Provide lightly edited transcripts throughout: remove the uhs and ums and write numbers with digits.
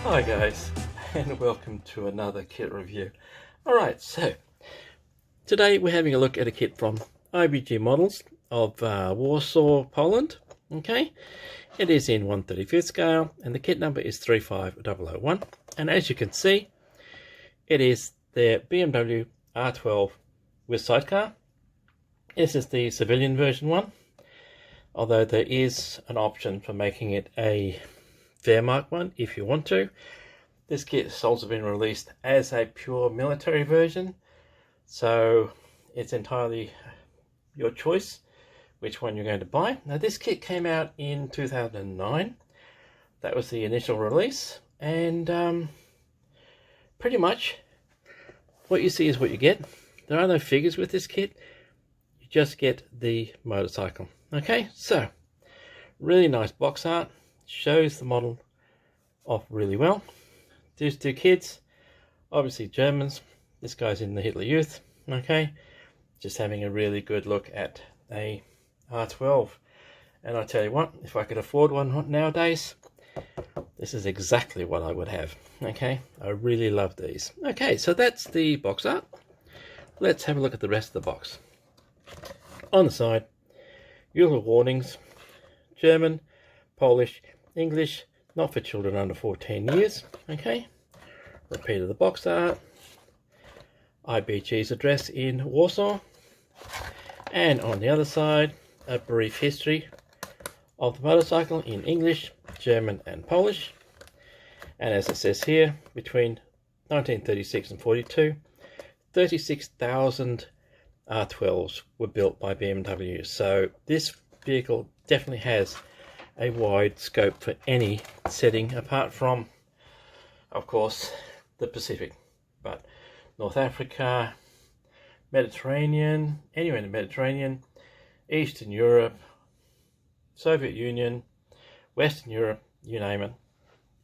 Hi guys, and welcome to another kit review. Alright, so today we're having a look at a kit from IBG Models of Warsaw, Poland. Okay, it is in 1/35 scale and the kit number is 35001, and as you can see it is their BMW R12 with sidecar. This is the civilian version one, although there is an option for making it a Wehrmacht one if you want to. This kit has also been released as a pure military version, so it's entirely your choice which one you're going to buy. Now this kit came out in 2009. That was the initial release, and pretty much what you see is what you get. There are no figures with this kit, you just get the motorcycle. Okay, so really nice box art, shows the model off really well. These two kids, obviously Germans. This guy's in the Hitler Youth. Okay, just having a really good look at a R12, and I tell you what, if I could afford one nowadays, this is exactly what I would have. Okay, I really love these. Okay, so that's the box art. Let's have a look at the rest of the box. On the side, usual warnings: German, Polish, English, not for children under 14 years. Okay, repeat of the box art, IBG's address in Warsaw, and on the other side a brief history of the motorcycle in English, German and Polish. And as it says here, between 1936 and 42, 36,000 R12s were built by BMW. So this vehicle definitely has a wide scope for any setting, apart from, of course, the Pacific, but North Africa, Mediterranean, anywhere in the Mediterranean, Eastern Europe, Soviet Union, Western Europe, you name it,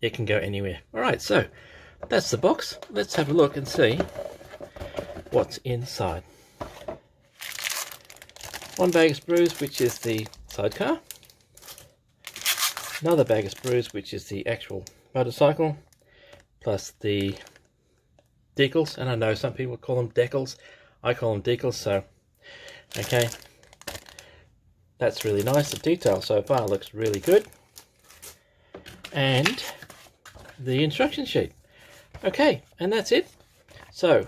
it can go anywhere. Alright, so that's the box. Let's have a look and see what's inside. One bag of Sprues, which is the sidecar. Another bag of Sprues, which is the actual motorcycle, plus the decals. And I know some people call them decals, I call them decals. So okay, that's really nice. The detail so far looks really good. And the instruction sheet. Okay, and that's it. So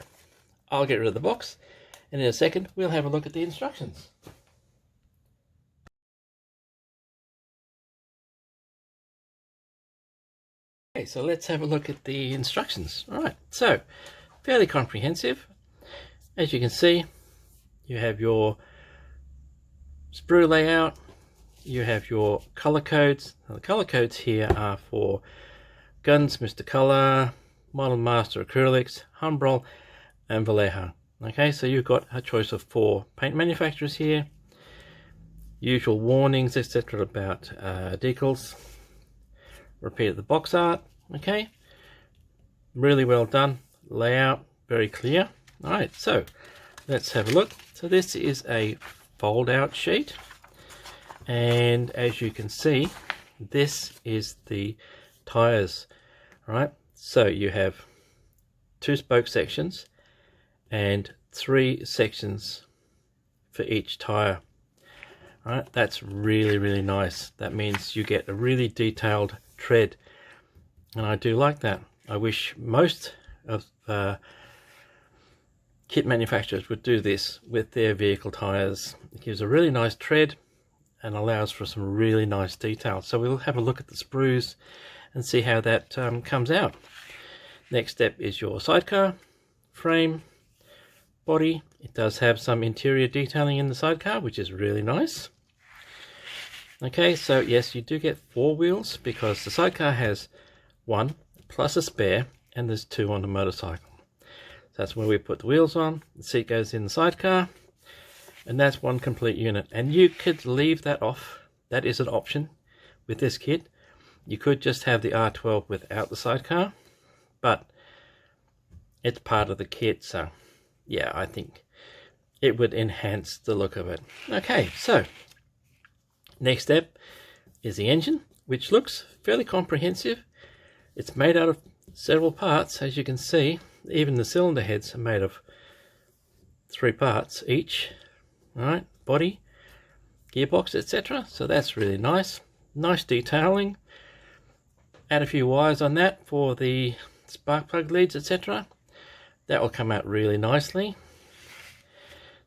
I'll get rid of the box, and in a second we'll have a look at the instructions. Okay, so let's have a look at the instructions. Alright, so fairly comprehensive. As you can see, you have your sprue layout, you have your color codes. Now, the color codes here are for Guns, Mr. Color, Model Master Acrylics, Humbrol and Vallejo. Okay, so you've got a choice of 4 paint manufacturers here. Usual warnings, etc. about decals. Repeat of the box art. Okay, really well done. Layout, very clear. Alright, so let's have a look. So this is a fold out sheet, and as you can see, this is the tires. Right, so you have 2 spoke sections and 3 sections for each tire. Right, that's really nice. That means you get a really detailed tread, and I do like that. I wish most of kit manufacturers would do this with their vehicle tires. It gives a really nice tread and allows for some really nice detail. So we'll have a look at the sprues and see how that comes out. Next step is your sidecar frame, body. It does have some interior detailing in the sidecar, which is really nice. Okay, so yes, you do get 4 wheels because the sidecar has 1 plus a spare, and there's 2 on the motorcycle. So that's where we put the wheels on. The seat goes in the sidecar, and that's 1 complete unit. And you could leave that off. That is an option with this kit. You could just have the R12 without the sidecar, but it's part of the kit, so yeah, I think it would enhance the look of it. Okay, so next step is the engine, which looks fairly comprehensive. It's made out of several parts, as you can see. Even the cylinder heads are made of 3 parts each. Alright, body, gearbox, etc. So that's really nice. Nice detailing. Add a few wires on that for the spark plug leads, etc. That will come out really nicely.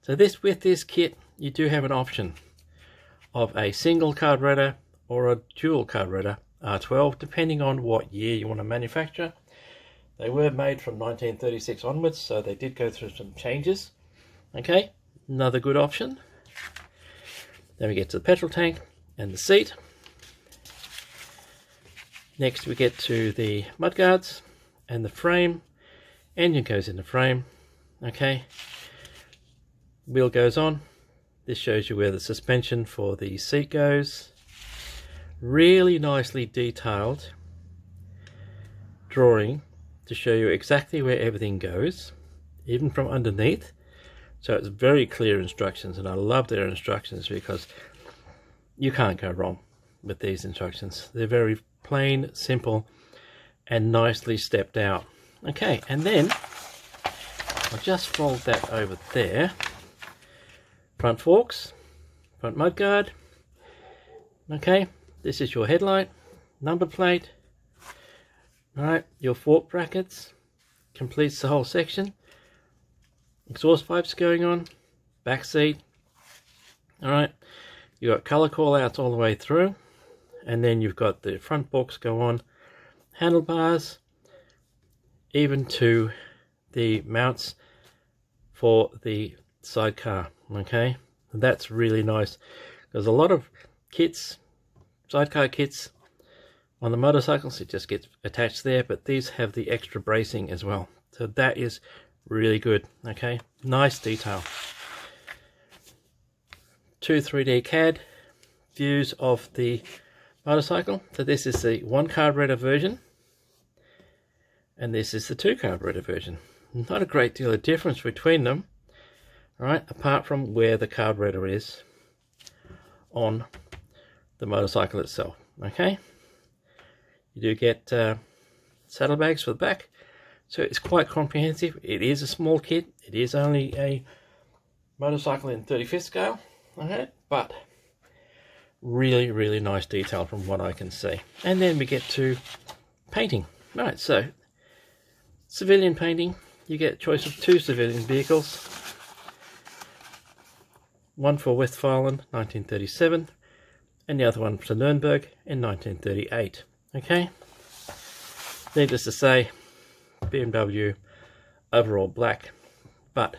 So with this kit, you do have an option of a single carburetor or a dual carburetor R12, depending on what year you want to manufacture. They were made from 1936 onwards, so they did go through some changes. Okay, another good option. Then we get to the petrol tank and the seat. Next we get to the mudguards and the frame. Engine goes in the frame. Okay, wheel goes on. This shows you where the suspension for the seat goes. Really nicely detailed drawing to show you exactly where everything goes, even from underneath. So it's very clear instructions, and I love their instructions because you can't go wrong with these instructions. They're very plain, simple, and nicely stepped out. Okay, and then I'll just fold that over there. Front forks, front mudguard. Okay, this is your headlight, number plate. Alright, your fork brackets completes the whole section. Exhaust pipes going on, back seat. Alright, you've got colour call outs all the way through, and then you've got the front forks go on, handlebars, even to the mounts for the sidecar. Okay, and that's really nice because a lot of kits, sidecar kits on the motorcycles, it just gets attached there, but these have the extra bracing as well, so that is really good. Okay, nice detail. 2 3D CAD views of the motorcycle. So this is the 1 carburetor version, and this is the 2 carburetor version. Not a great deal of difference between them, right, apart from where the carburetor is on the motorcycle itself. Okay, you do get saddlebags for the back, so it's quite comprehensive. It is a small kit. It is only a motorcycle in 35th scale, okay, but really, really nice detail from what I can see. And then we get to painting. Right, so civilian painting, you get a choice of 2 civilian vehicles. One for Westfalen, 1937, and the other one for Nuremberg in 1938. Okay, needless to say, BMW overall black, but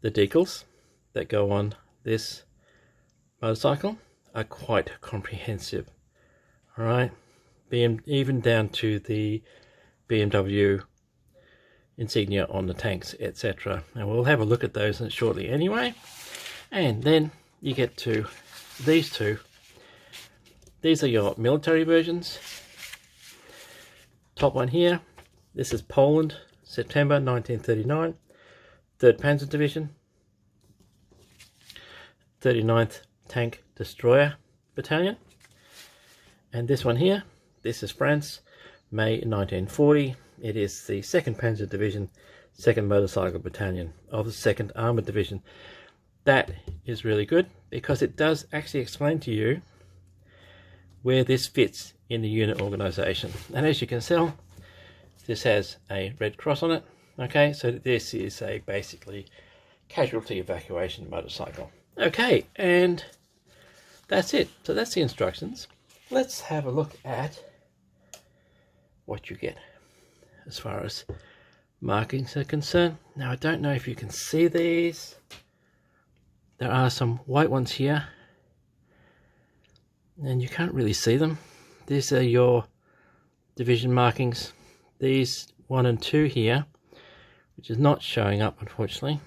the decals that go on this motorcycle are quite comprehensive. All right, even down to the BMW insignia on the tanks, etc. And we'll have a look at those shortly anyway. And then you get to these two. These are your military versions. Top one here, this is Poland, September 1939, 3rd Panzer Division, 39th Tank Destroyer Battalion. And this one here, this is France, May 1940. It is the 2nd Panzer Division, 2nd Motorcycle Battalion of the 2nd Armoured Division. That is really good because it does actually explain to you where this fits in the unit organization. And as you can tell, this has a red cross on it. Okay, so this is a basically casualty evacuation motorcycle. Okay, and that's it. So that's the instructions. Let's have a look at what you get as far as markings are concerned. Now, I don't know if you can see these. There are some white ones here, and you can't really see them. These are your division markings. These 1 and 2 here, which is not showing up, unfortunately.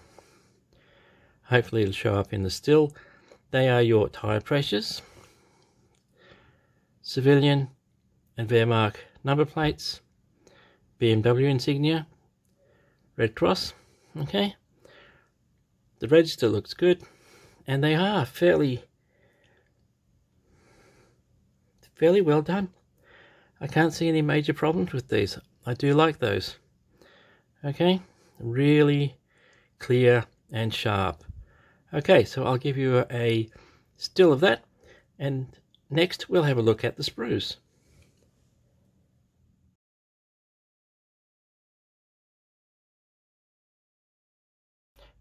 Hopefully it'll show up in the still. They are your tyre pressures, civilian and Wehrmacht number plates, BMW insignia, red cross. Okay, the register looks good, and they are fairly well done. I can't see any major problems with these. I do like those. Okay, really clear and sharp. Okay, so I'll give you a still of that, and next we'll have a look at the sprues.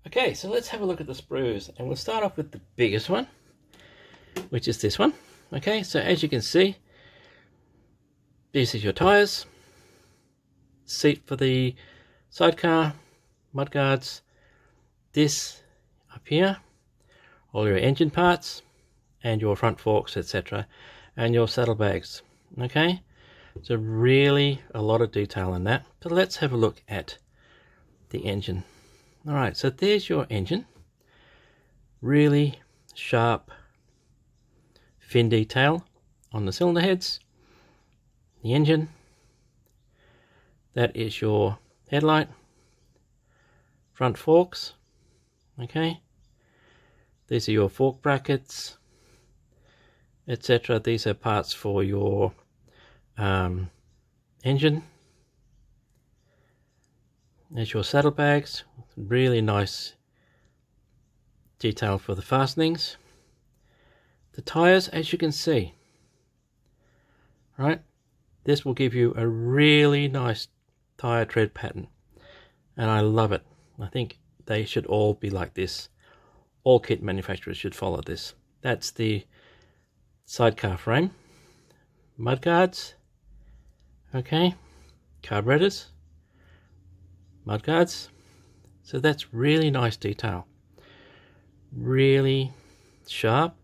Okay, so let's have a look at the sprues, and we'll start off with the biggest one, which is this one. Okay, so as you can see, this is your tyres, seat for the sidecar, mudguards, this up here, all your engine parts, and your front forks, etc., and your saddlebags. Okay, so really a lot of detail in that. So let's have a look at the engine. Alright, so there's your engine. Really sharp fin detail on the cylinder heads, the engine. That is your headlight, front forks. Okay, these are your fork brackets, etc. These are parts for your engine. There's your saddlebags, really nice detail for the fastenings. The tyres, as you can see, right, this will give you a really nice tyre tread pattern, and I love it. I think they should all be like this. All kit manufacturers should follow this. That's the sidecar frame, mudguards, okay, carburetors, mudguards. So that's really nice detail, really sharp,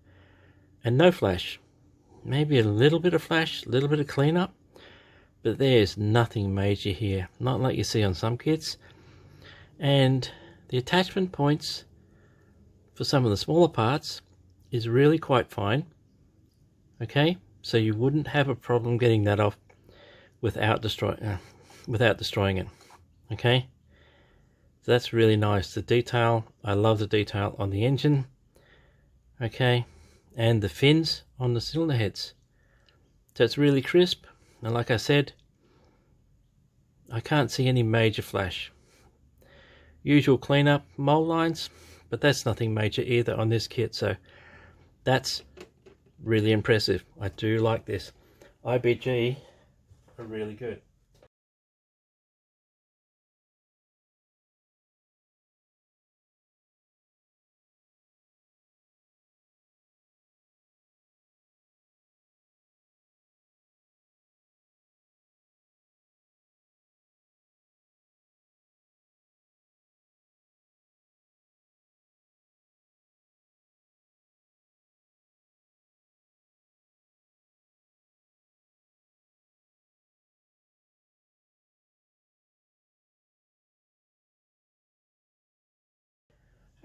and no flash. Maybe a little bit of flash, a little bit of cleanup, but there's nothing major here, not like you see on some kits. And the attachment points for some of the smaller parts is really quite fine. Okay, so you wouldn't have a problem getting that off without destroying it. Okay, so that's really nice. The detail, I love the detail on the engine. Okay, and the fins on the cylinder heads. So it's really crisp, and like I said, I can't see any major flash. Usual cleanup, mold lines, but that's nothing major either on this kit, so that's really impressive. I do like this. IBG are really good.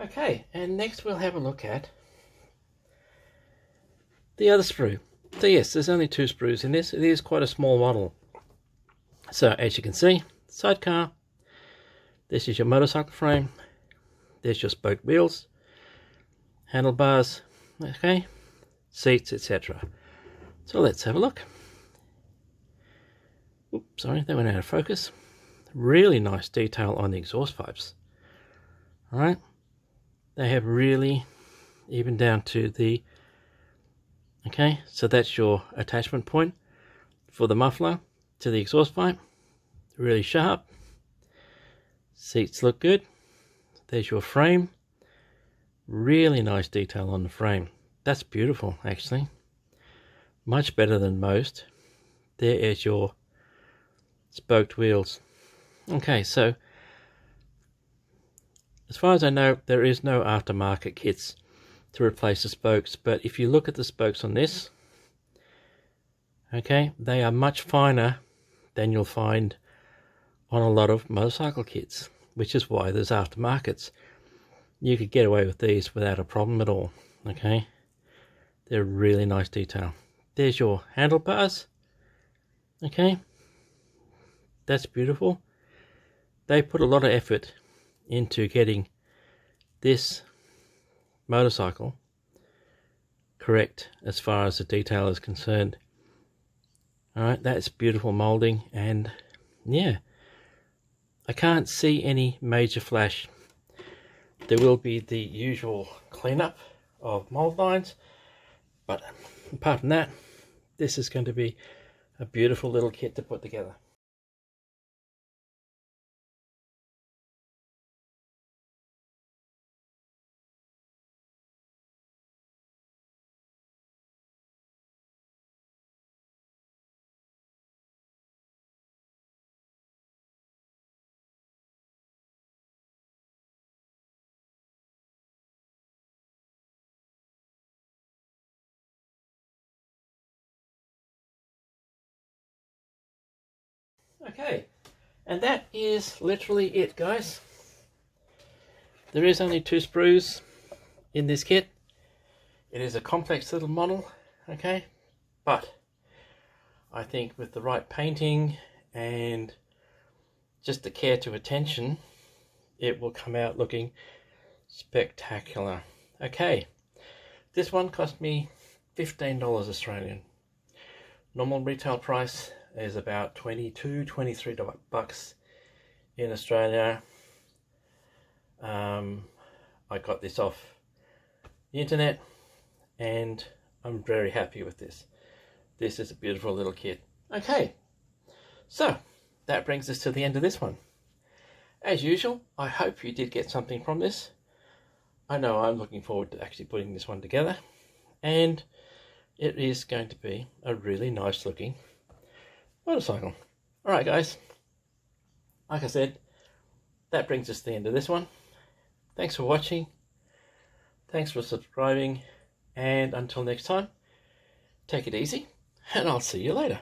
Okay, and next we'll have a look at the other sprue. So yes, there's only 2 sprues in this. It is quite a small model. So as you can see, sidecar, this is your motorcycle frame, there's your spoke wheels, handlebars, okay, seats, etc. So let's have a look. Oops, sorry, they went out of focus. Really nice detail on the exhaust pipes. Alright, they have really even down to the, okay, so that's your attachment point for the muffler to the exhaust pipe. Really sharp. Seats look good. There's your frame. Really nice detail on the frame. That's beautiful, actually. Much better than most. There is your spoked wheels. Okay, so as far as I know, there is no aftermarket kits to replace the spokes, but if you look at the spokes on this, okay, they are much finer than you'll find on a lot of motorcycle kits, which is why there's aftermarkets. You could get away with these without a problem at all. Okay, they're really nice detail. There's your handlebars. Okay, that's beautiful. They put a lot of effort into getting this motorcycle correct as far as the detail is concerned. All right, that's beautiful molding, and yeah, I can't see any major flash. There will be the usual cleanup of mold lines, but apart from that, this is going to be a beautiful little kit to put together. Okay, and that is literally it, guys. There is only 2 sprues in this kit. It is a complex little model, okay, but I think with the right painting and just the care to attention, it will come out looking spectacular. Okay, this one cost me $15 Australian. Normal retail price is about $22-23 bucks in Australia. I got this off the internet and I'm very happy with this. This is a beautiful little kit. Okay, so that brings us to the end of this one. As usual, I hope you did get something from this. I know I'm looking forward to actually putting this one together, and it is going to be a really nice looking motorcycle. Alright guys, like I said, that brings us to the end of this one. Thanks for watching, thanks for subscribing, and until next time, take it easy, and I'll see you later.